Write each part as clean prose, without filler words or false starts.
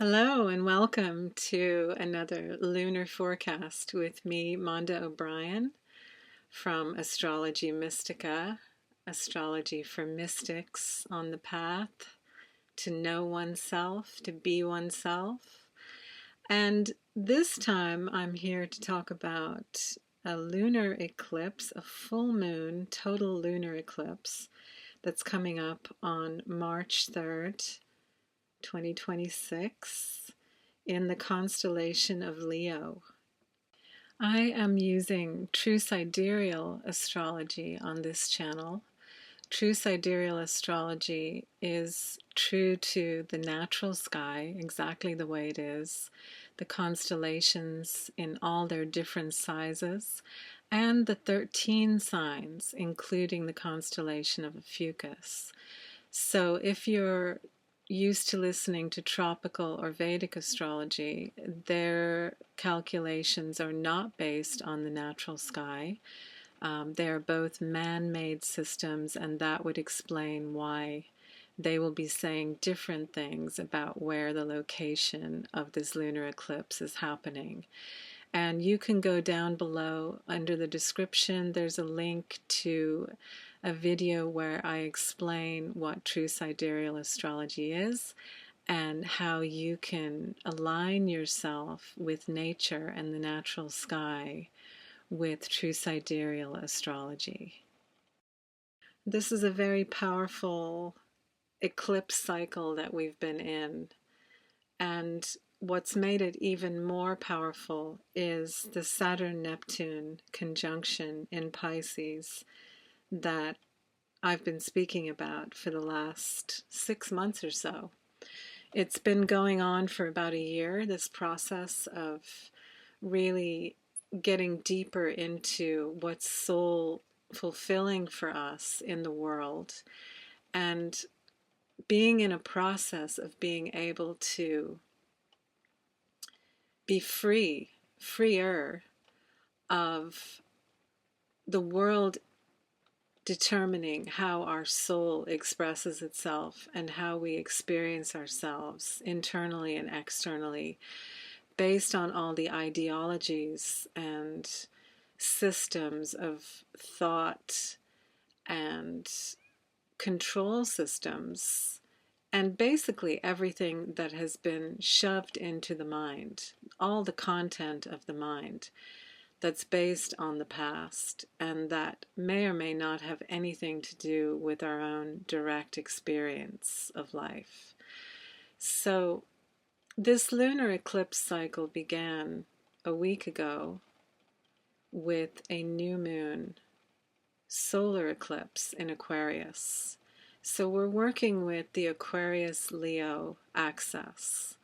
Hello and welcome to another lunar forecast with me, Manda O'Brien, from Astrology Mystica, astrology for mystics on the path to know oneself, to be oneself. And this time I'm here to talk about a lunar eclipse, a full moon, total lunar eclipse that's coming up on March 3rd, 2026 in the constellation of Leo. I am using true sidereal astrology on this channel. True sidereal astrology is true to the natural sky, exactly the way it is, the constellations in all their different sizes, and the 13 signs, including the constellation of Ophiuchus. So if you're used to listening to tropical or Vedic astrology, their calculations are not based on the natural sky. They are both man-made systems, and that would explain why they will be saying different things about where the location of this lunar eclipse is happening. And you can go down below under the description. There's a link to a video where I explain what true sidereal astrology is and how you can align yourself with nature and the natural sky with true sidereal astrology. This is a very powerful eclipse cycle that we've been in, and what's made it even more powerful is the Saturn-Neptune conjunction in Pisces that I've been speaking about for the last 6 months or so. It's been going on for about a year, this process of really getting deeper into what's soul fulfilling for us in the world, and being in a process of being able to be freer of the world determining how our soul expresses itself and how we experience ourselves internally and externally, based on all the ideologies and systems of thought and control systems, and basically everything that has been shoved into the mind, all the content of the mind that's based on the past, and that may or may not have anything to do with our own direct experience of life. So this lunar eclipse cycle began a week ago with a new moon solar eclipse in Aquarius. So we're working with the Aquarius-Leo axis.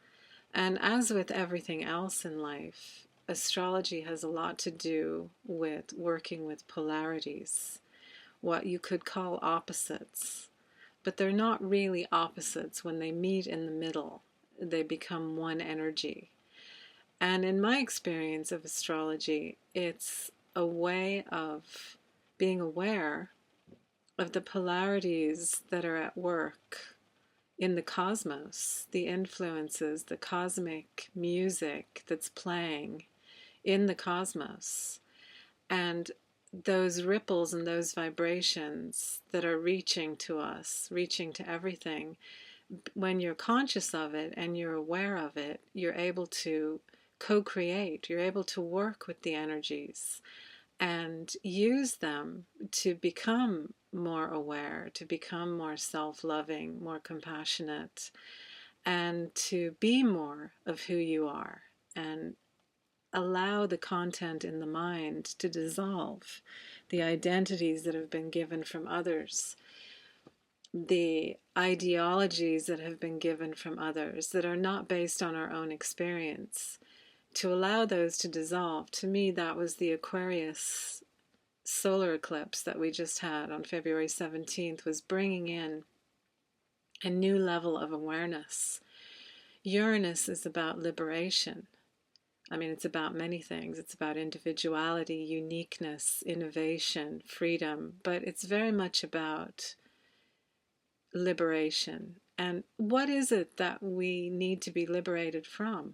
And as with everything else in life, astrology has a lot to do with working with polarities, what you could call opposites. But they're not really opposites. When they meet in the middle, they become one energy. And in my experience of astrology, it's a way of being aware of the polarities that are at work in the cosmos, the influences, the cosmic music that's playing in the cosmos, and those ripples and those vibrations that are reaching to us, reaching to everything. When you're conscious of it and you're aware of it, you're able to co-create, you're able to work with the energies and use them to become more aware, to become more self-loving, more compassionate, and to be more of who you are, and allow the content in the mind to dissolve, the identities that have been given from others, the ideologies that have been given from others that are not based on our own experience, to allow those to dissolve. To me, that was the Aquarius solar eclipse that we just had on February 17th, was bringing in a new level of awareness. Uranus is about liberation. I mean, it's about many things. It's about individuality, uniqueness, innovation, freedom, but it's very much about liberation And what is it that we need to be liberated from?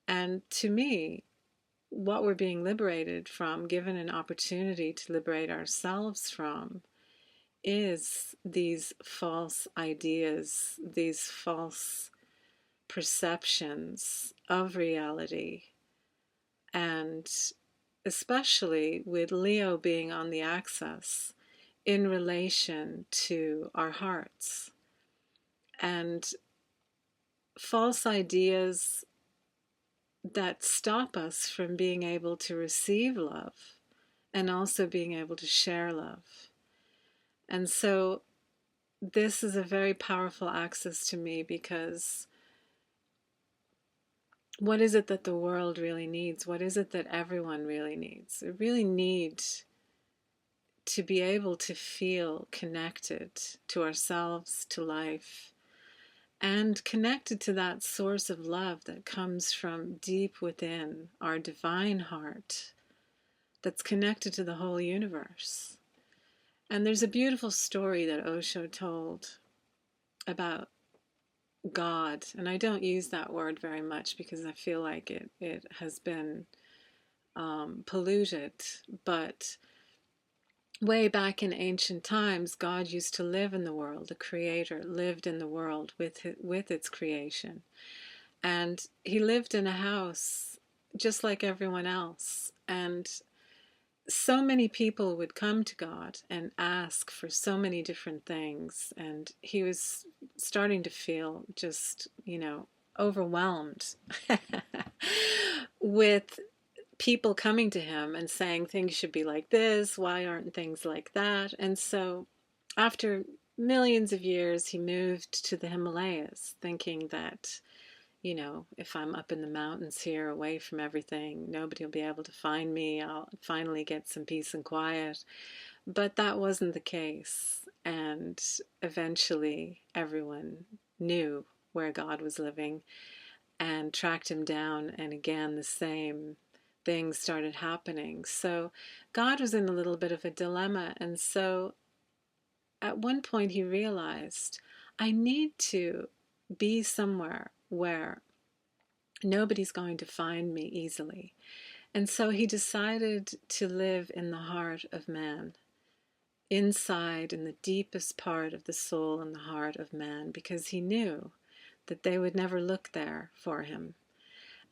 And to me, what we're being liberated from, given an opportunity to liberate ourselves from, is these false ideas, these false perceptions of reality. And especially with Leo being on the axis in relation to our hearts. And false ideas that stop us from being able to receive love and also being able to share love. And so this is a very powerful axis to me, because what is it that the world really needs? What is it that everyone really needs? They really need to be able to feel connected to ourselves, to life, and connected to that source of love that comes from deep within our divine heart, that's connected to the whole universe. And there's a beautiful story that Osho told about God, and I don't use that word very much because I feel like it has been polluted, but way back in ancient times, God used to live in the world. The Creator lived in the world with its creation. And he lived in a house just like everyone else. And so many people would come to God and ask for so many different things. And he was starting to feel just, overwhelmed with people coming to him and saying things should be like this, why aren't things like that? And so after millions of years, he moved to the Himalayas, thinking that, if I'm up in the mountains here away from everything, nobody will be able to find me. I'll finally get some peace and quiet. But that wasn't the case. And eventually everyone knew where God was living and tracked him down. And again, the same things started happening. So God was in a little bit of a dilemma. And so at one point he realized, I need to be somewhere where nobody's going to find me easily. And so he decided to live in the heart of man, inside in the deepest part of the soul and the heart of man, because he knew that they would never look there for him.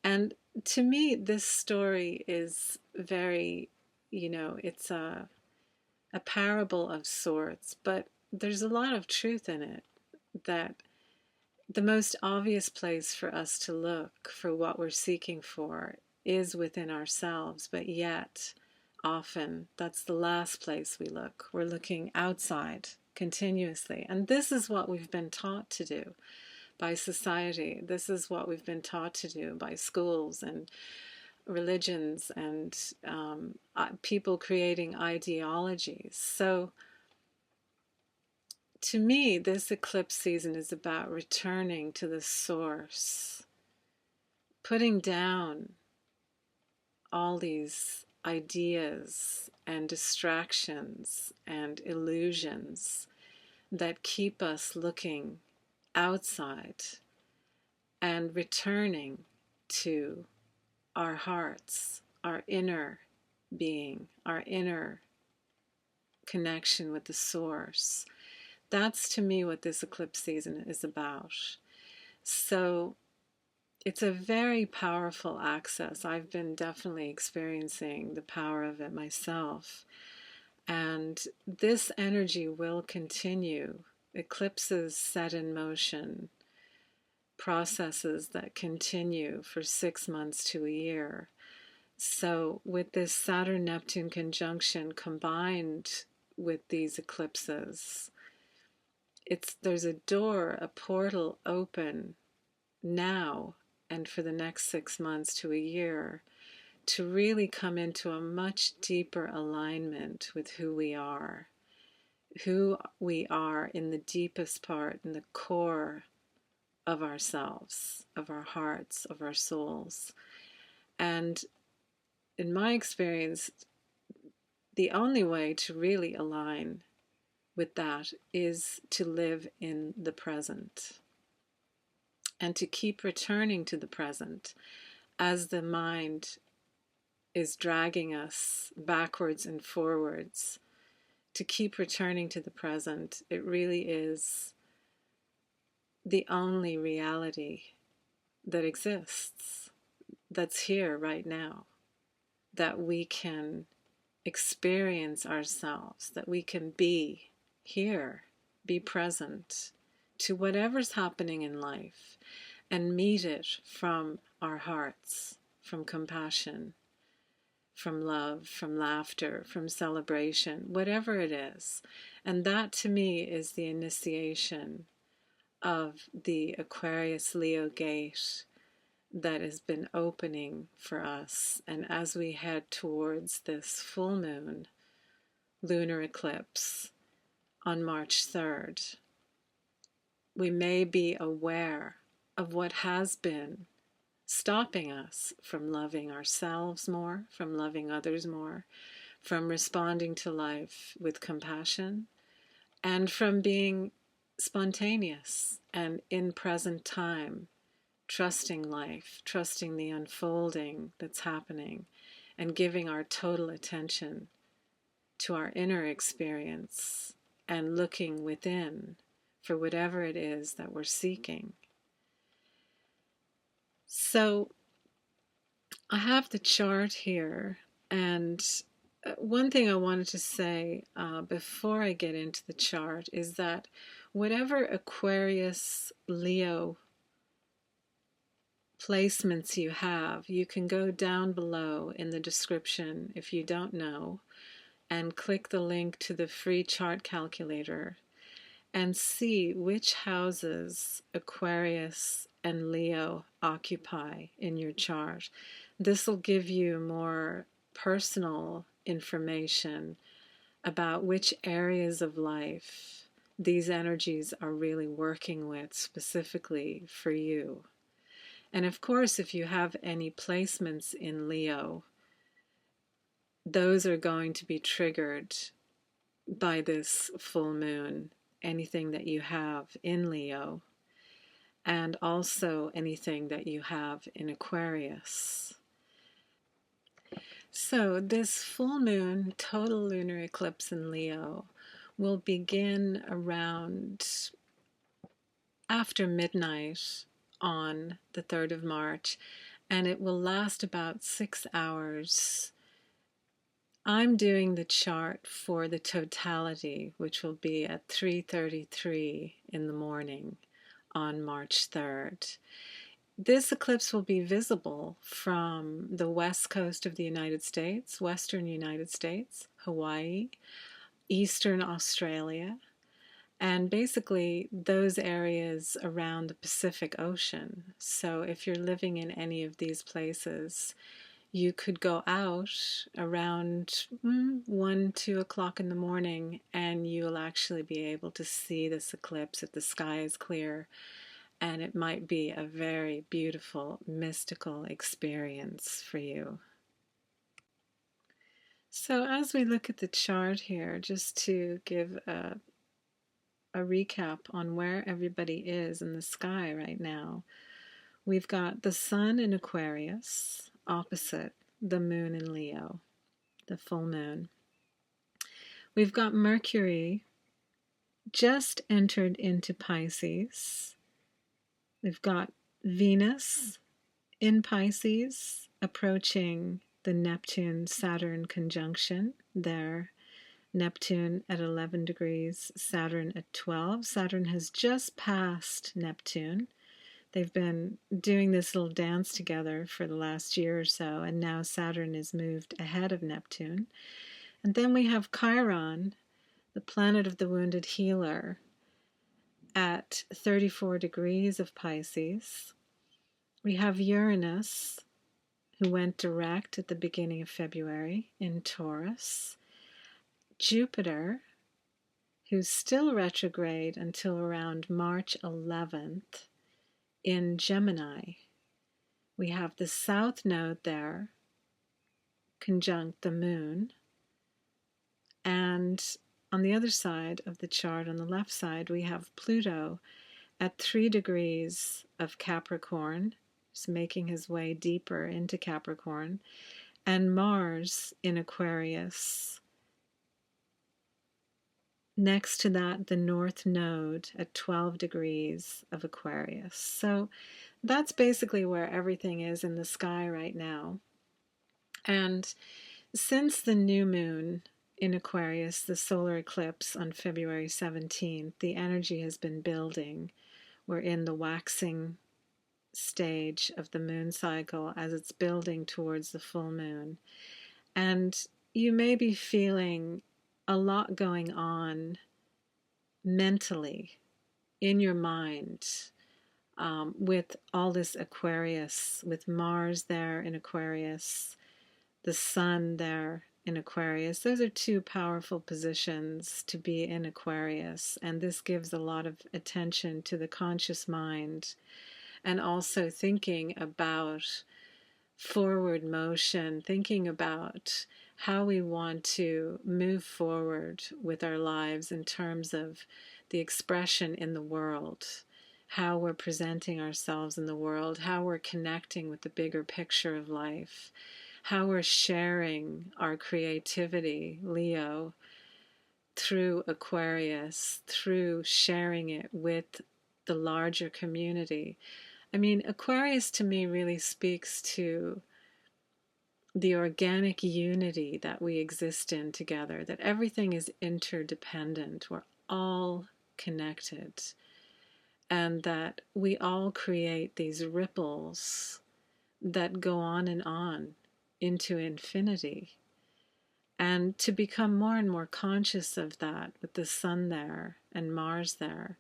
And to me, this story is very, it's a parable of sorts, but there's a lot of truth in it, that the most obvious place for us to look for what we're seeking for is within ourselves, but yet often that's the last place we look. We're looking outside continuously. And this is what we've been taught to do by society. This is what we've been taught to do by schools and religions and people creating ideologies. So to me, this eclipse season is about returning to the source, putting down all these ideas and distractions and illusions that keep us looking outside, and returning to our hearts, our inner being, our inner connection with the source. That's to me what this eclipse season is about. So it's a very powerful access. I've been definitely experiencing the power of it myself. And this energy will continue. Eclipses set in motion processes that continue for 6 months to a year. So with this Saturn-Neptune conjunction combined with these eclipses, there's a door, a portal open now and for the next 6 months to a year to really come into a much deeper alignment with who we are in the deepest part, in the core of ourselves, of our hearts, of our souls. And in my experience, the only way to really align with that is to live in the present and to keep returning to the present as the mind is dragging us backwards and forwards. To keep returning to the present, it really is the only reality that exists, that's here right now, that we can experience ourselves, that we can be here, be present to whatever's happening in life and meet it from our hearts, from compassion, from love, from laughter, from celebration, whatever it is. And that to me is the initiation of the Aquarius Leo gate that has been opening for us. And as we head towards this full moon lunar eclipse on March 3rd, we may be aware of what has been stopping us from loving ourselves more, from loving others more, from responding to life with compassion, and from being spontaneous and in present time, trusting life, trusting the unfolding that's happening, and giving our total attention to our inner experience and looking within for whatever it is that we're seeking. So I have the chart here, and one thing I wanted to say before I get into the chart is that whatever Aquarius Leo placements you have, you can go down below in the description if you don't know and click the link to the free chart calculator and see which houses Aquarius and Leo occupy in your chart. This will give you more personal information about which areas of life these energies are really working with specifically for you. And of course, if you have any placements in Leo, those are going to be triggered by this full moon, anything that you have in Leo, and also anything that you have in Aquarius. So this full moon, total lunar eclipse in Leo, will begin around after midnight on the 3rd of March, and it will last about 6 hours. I'm doing the chart for the totality, which will be at 3:33 in the morning on March 3rd. This eclipse will be visible from the west coast of the United States, western United States, Hawaii, eastern Australia, and basically those areas around the Pacific Ocean. So if you're living in any of these places, you could go out around 1, 2 o'clock in the morning and you'll actually be able to see this eclipse if the sky is clear. And it might be a very beautiful, mystical experience for you. So as we look at the chart here, just to give a recap on where everybody is in the sky right now, we've got the sun in Aquarius opposite the moon in Leo, the full moon. We've got Mercury just entered into Pisces. We've got Venus in Pisces approaching the Neptune-Saturn conjunction there. Neptune at 11 degrees, Saturn at 12. Saturn has just passed Neptune. They've been doing this little dance together for the last year or so, and now Saturn is moved ahead of Neptune. And then we have Chiron, the planet of the wounded healer, at 34 degrees of Pisces. We have Uranus, who went direct at the beginning of February in Taurus. Jupiter, who's still retrograde until around March 11th in Gemini. We have the South Node there, conjunct the Moon, and on the other side of the chart, on the left side, we have Pluto at 3 degrees of Capricorn, just making his way deeper into Capricorn, and Mars in Aquarius. Next to that, the North Node at 12 degrees of Aquarius. So that's basically where everything is in the sky right now. And since the new moon in Aquarius, the solar eclipse on February 17th, the energy has been building. We're in the waxing stage of the moon cycle as it's building towards the full moon. And you may be feeling a lot going on mentally in your mind with all this Aquarius, with Mars there in Aquarius, the Sun there in Aquarius. Those are two powerful positions to be in Aquarius, and this gives a lot of attention to the conscious mind and also thinking about forward motion, thinking about how we want to move forward with our lives in terms of the expression in the world, how we're presenting ourselves in the world, how we're connecting with the bigger picture of life, how we're sharing our creativity, Leo, through Aquarius, through sharing it with the larger community. I mean, Aquarius to me really speaks to the organic unity that we exist in together, that everything is interdependent, we're all connected, and that we all create these ripples that go on into infinity. And to become more and more conscious of that with the Sun there and Mars there,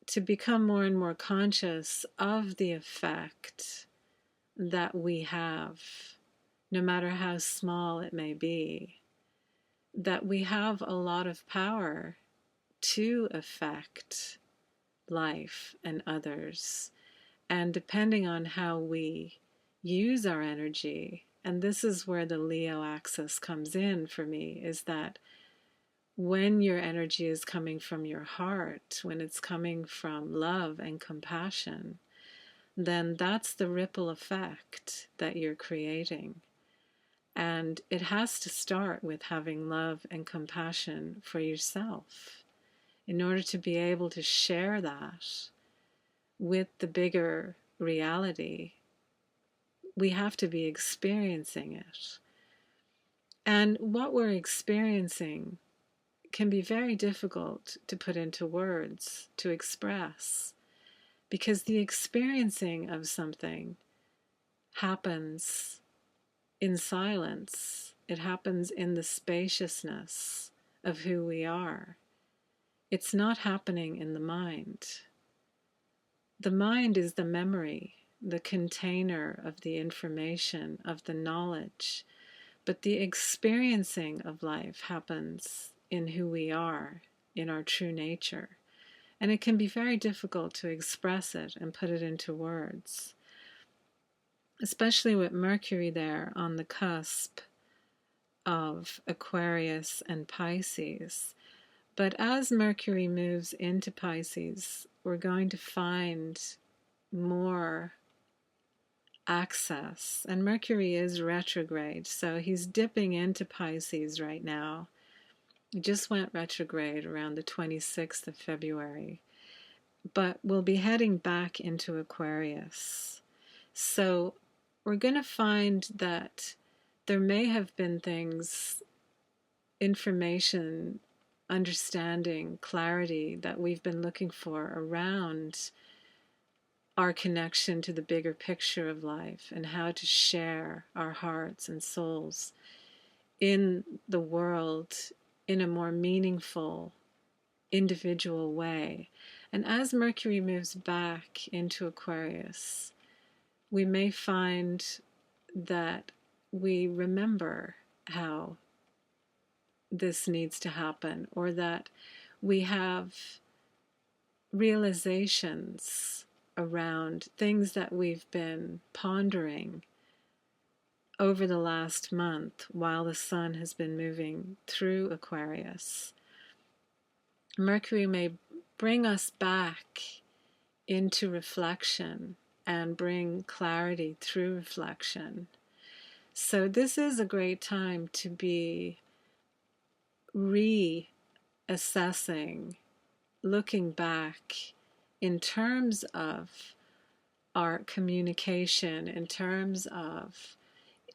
to become more and more conscious of the effect that we have, no matter how small it may be, that we have a lot of power to affect life and others. And depending on how we use our energy, and this is where the Leo axis comes in for me, is that when your energy is coming from your heart, when it's coming from love and compassion, then that's the ripple effect that you're creating. And it has to start with having love and compassion for yourself in order to be able to share that with the bigger reality. We have to be experiencing it. And what we're experiencing can be very difficult to put into words, to express, because the experiencing of something happens in silence. It happens in the spaciousness of who we are. It's not happening in the mind. The mind is the memory, the container of the information, of the knowledge, but the experiencing of life happens in who we are, in our true nature. And it can be very difficult to express it and put it into words, especially with Mercury there on the cusp of Aquarius and Pisces. But as Mercury moves into Pisces, we're going to find more access. And Mercury is retrograde, so he's dipping into Pisces right now. He just went retrograde around the 26th of February, but we'll be heading back into Aquarius. So we're going to find that there may have been things, information, understanding, clarity that we've been looking for around our connection to the bigger picture of life and how to share our hearts and souls in the world in a more meaningful, individual way. And as Mercury moves back into Aquarius, we may find that we remember how this needs to happen, or that we have realizations around things that we've been pondering over the last month while the Sun has been moving through Aquarius. Mercury may bring us back into reflection and bring clarity through reflection. So this is a great time to be reassessing, looking back in terms of our communication, in terms of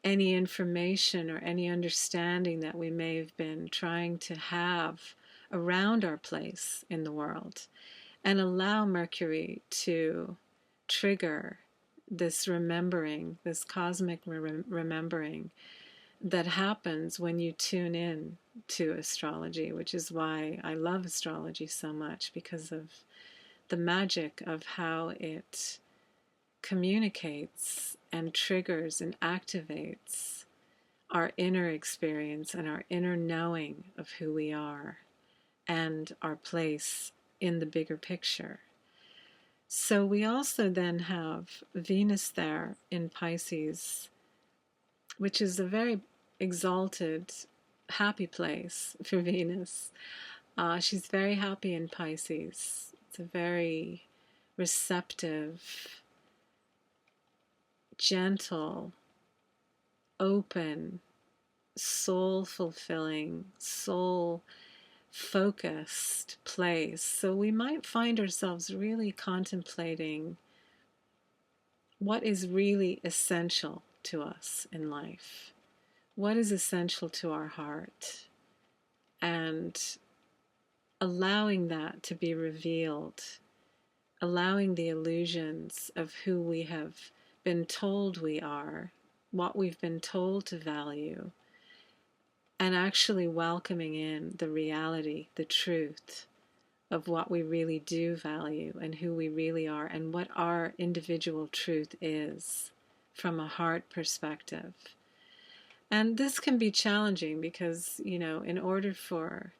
any information or any understanding that we may have been trying to have around our place in the world, and allow Mercury to trigger this remembering, this cosmic remembering that happens when you tune in to astrology, which is why I love astrology so much, because of the magic of how it communicates and triggers and activates our inner experience and our inner knowing of who we are and our place in the bigger picture. So we also then have Venus there in Pisces, which is a very exalted, happy place for Venus. She's very happy in Pisces. It's a very receptive, gentle, open, soul-fulfilling, soul-focused place. So we might find ourselves really contemplating what is really essential to us in life, what is essential to our heart, and allowing that to be revealed, allowing the illusions of who we have been told we are, what we've been told to value, and actually welcoming in the reality, the truth of what we really do value and who we really are and what our individual truth is from a heart perspective. And this can be challenging because, in order for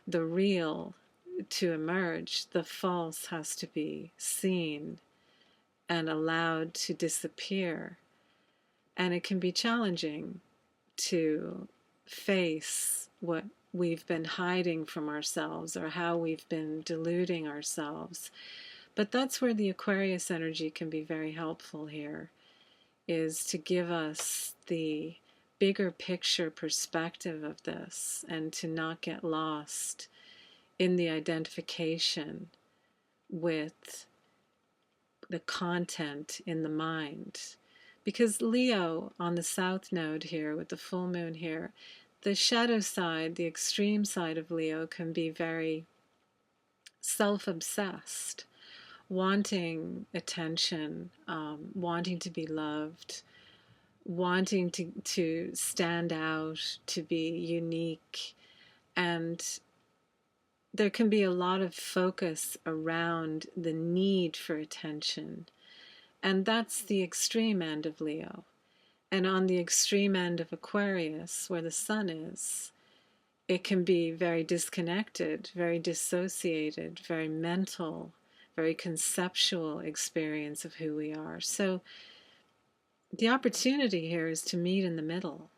the real to emerge, the false has to be seen and allowed to disappear. And it can be challenging to face what we've been hiding from ourselves or how we've been deluding ourselves. But that's where the Aquarius energy can be very helpful here, is to give us the bigger picture perspective of this and to not get lost in the identification with the content in the mind. Because Leo on the south node here with the full moon here, the shadow side, the extreme side of Leo can be very self-obsessed, wanting attention, wanting to be loved, wanting to stand out, to be unique. And there can be a lot of focus around the need for attention. And that's the extreme end of Leo. And on the extreme end of Aquarius, where the sun is, it can be very disconnected, very dissociated, very mental, very conceptual experience of who we are. So the opportunity here is to meet in the middle.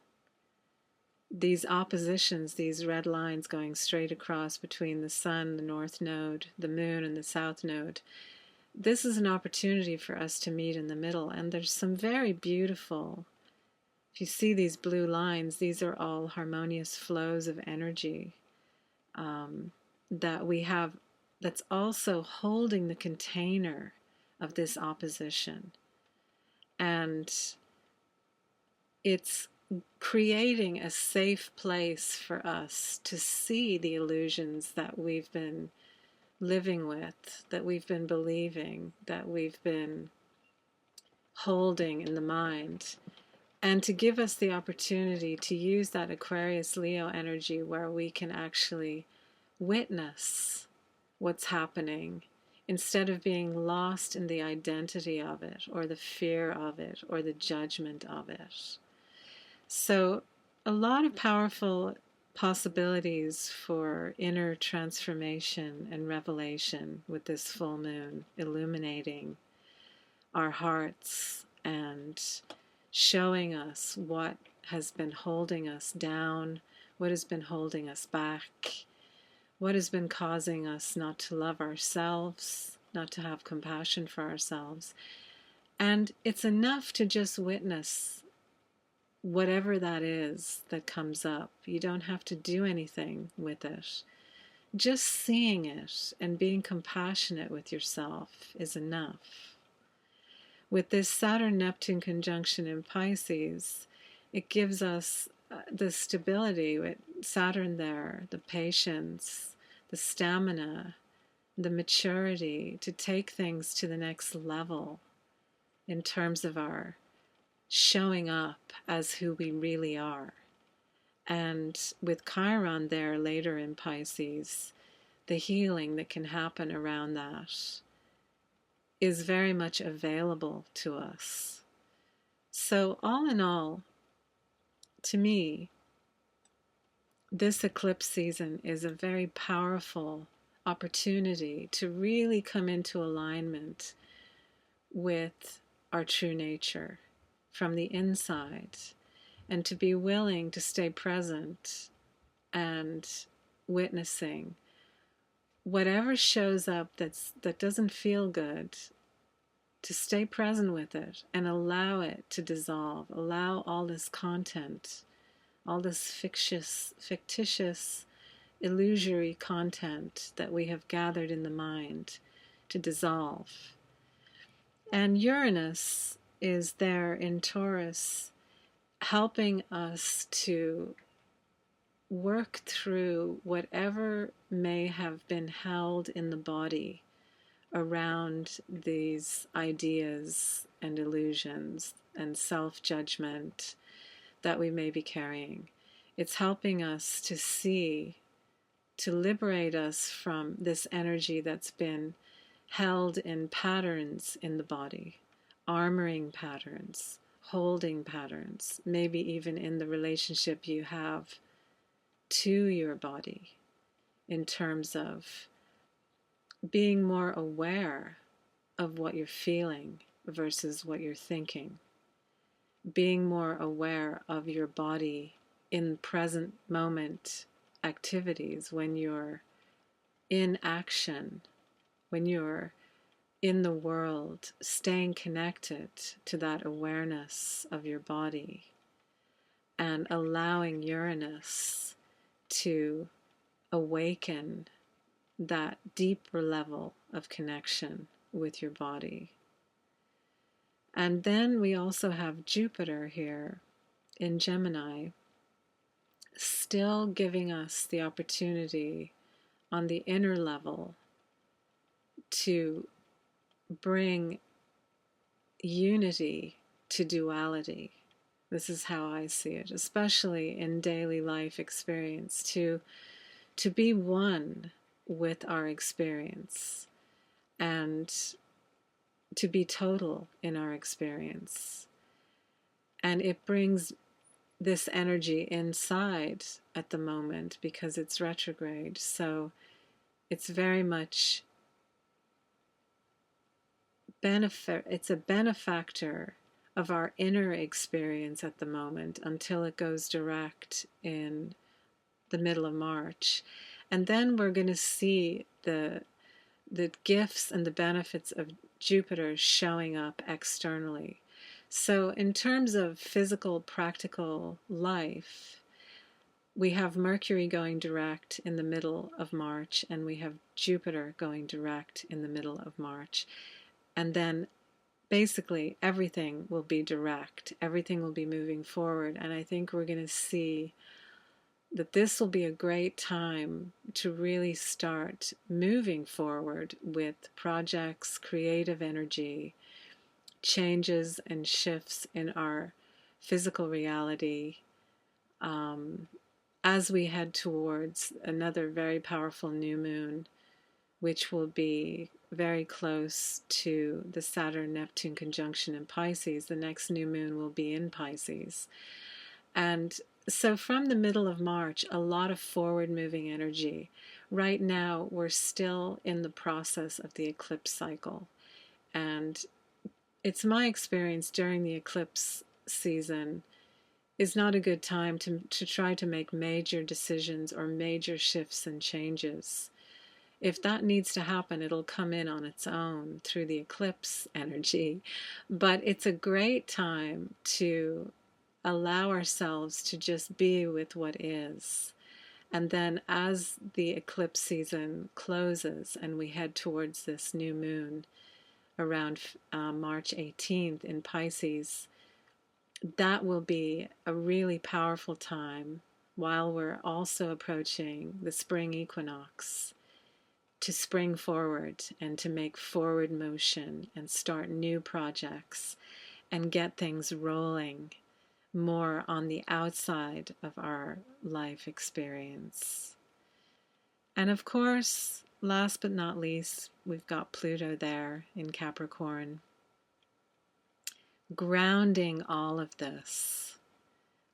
These oppositions, these red lines going straight across between the sun, the north node, the moon, and the south node, this is an opportunity for us to meet in the middle. And there's some very beautiful, if you see these blue lines, these are all harmonious flows of energy that we have, that's also holding the container of this opposition. And it's creating a safe place for us to see the illusions that we've been living with, that we've been believing, that we've been holding in the mind, and to give us the opportunity to use that Aquarius Leo energy where we can actually witness what's happening instead of being lost in the identity of it or the fear of it or the judgment of it. So a lot of powerful possibilities for inner transformation and revelation with this full moon illuminating our hearts and showing us what has been holding us down, what has been holding us back, What has been causing us not to love ourselves, not to have compassion for ourselves? And it's enough to just witness whatever that is that comes up. You don't have to do anything with it. Just seeing it and being compassionate with yourself is enough. With this Saturn-Neptune conjunction in Pisces, it gives us the stability with Saturn there, the patience, the stamina, the maturity to take things to the next level in terms of our showing up as who we really are. And with Chiron there later in Pisces, the healing that can happen around that is very much available to us. So all in all, to me, this eclipse season is a very powerful opportunity to really come into alignment with our true nature from the inside, and to be willing to stay present and witnessing whatever shows up that doesn't feel good, to stay present with it and allow it to dissolve. Allow all this content, all this fictitious, illusory content that we have gathered in the mind to dissolve. And Uranus is there in Taurus, helping us to work through whatever may have been held in the body around these ideas and illusions and self-judgment that we may be carrying. It's helping us to see, to liberate us from this energy that's been held in patterns in the body, armoring patterns, holding patterns, maybe even in the relationship you have to your body, in terms of being more aware of what you're feeling versus what you're thinking, being more aware of your body in present moment activities, when you're in action, when you're in the world, staying connected to that awareness of your body and allowing Uranus to awaken that deeper level of connection with your body. And then we also have Jupiter here in Gemini, still giving us the opportunity on the inner level to bring unity to duality. This is how I see it, especially in daily life experience, to be one with our experience and to be total in our experience. And it brings this energy inside at the moment because it's retrograde. So it's very much it's a benefactor of our inner experience at the moment until it goes direct in the middle of March. And then we're going to see the gifts and the benefits of Jupiter showing up externally. So in terms of physical, practical life, we have Mercury going direct in the middle of March, and we have Jupiter going direct in the middle of March. And then basically everything will be direct. Everything will be moving forward. And I think we're going to see that this will be a great time to really start moving forward with projects, creative energy, changes and shifts in our physical reality, as we head towards another very powerful new moon, which will be very close to the Saturn-Neptune conjunction in Pisces. The next new moon will be in Pisces. And so from the middle of March, a lot of forward-moving energy. Right now, we're still in the process of the eclipse cycle. And it's my experience during the eclipse season, is not a good time to try to make major decisions or major shifts and changes. If that needs to happen, it'll come in on its own through the eclipse energy. But it's a great time to allow ourselves to just be with what is. And then as the eclipse season closes and we head towards this new moon around March 18th in Pisces, that will be a really powerful time while we're also approaching the spring equinox to spring forward and to make forward motion and start new projects and get things rolling more on the outside of our life experience. And of course, last but not least, we've got Pluto there in Capricorn, grounding all of this,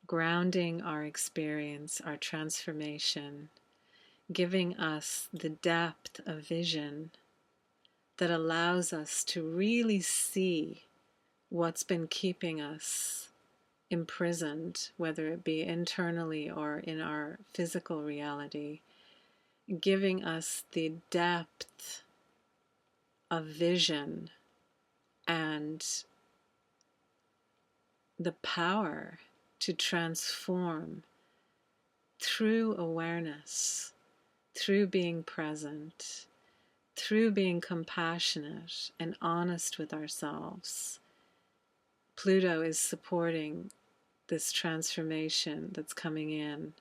grounding our experience, our transformation, giving us the depth of vision that allows us to really see what's been keeping us imprisoned, whether it be internally or in our physical reality, giving us the depth of vision and the power to transform through awareness, through being present, through being compassionate and honest with ourselves. Pluto is supporting this transformation that's coming in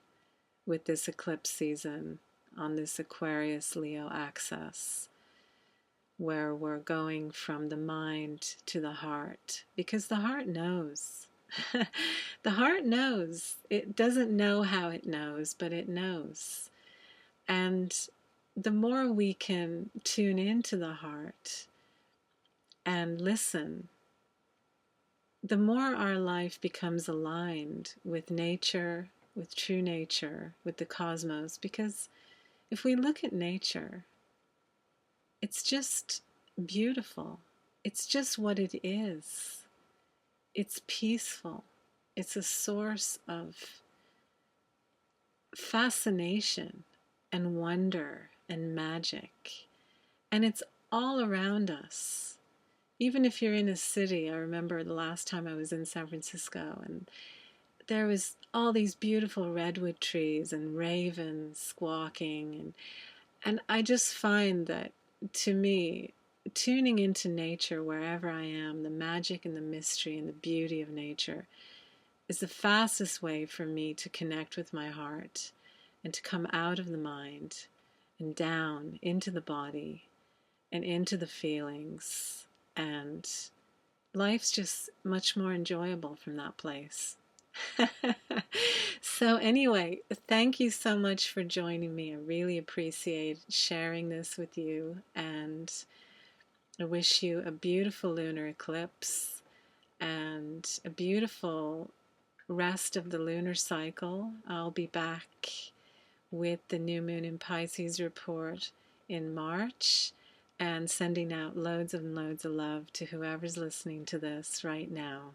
with this eclipse season on this Aquarius Leo axis, where we're going from the mind to the heart, because the heart knows. The heart knows. It doesn't know how it knows, but it knows. And the more we can tune into the heart and listen, the more our life becomes aligned with nature, with true nature, with the cosmos. Because if we look at nature, it's just beautiful. It's just what it is. It's peaceful. It's a source of fascination and wonder and magic. And it's all around us. Even if you're in a city, I remember the last time I was in San Francisco, and there was all these beautiful redwood trees and ravens squawking, and I just find that, to me, tuning into nature wherever I am, the magic and the mystery and the beauty of nature, is the fastest way for me to connect with my heart and to come out of the mind and down into the body and into the feelings. And life's just much more enjoyable from that place. So anyway, thank you so much for joining me. I really appreciate sharing this with you, and I wish you a beautiful lunar eclipse and a beautiful rest of the lunar cycle. I'll be back with the new moon in Pisces report in March, and sending out loads and loads of love to whoever's listening to this right now.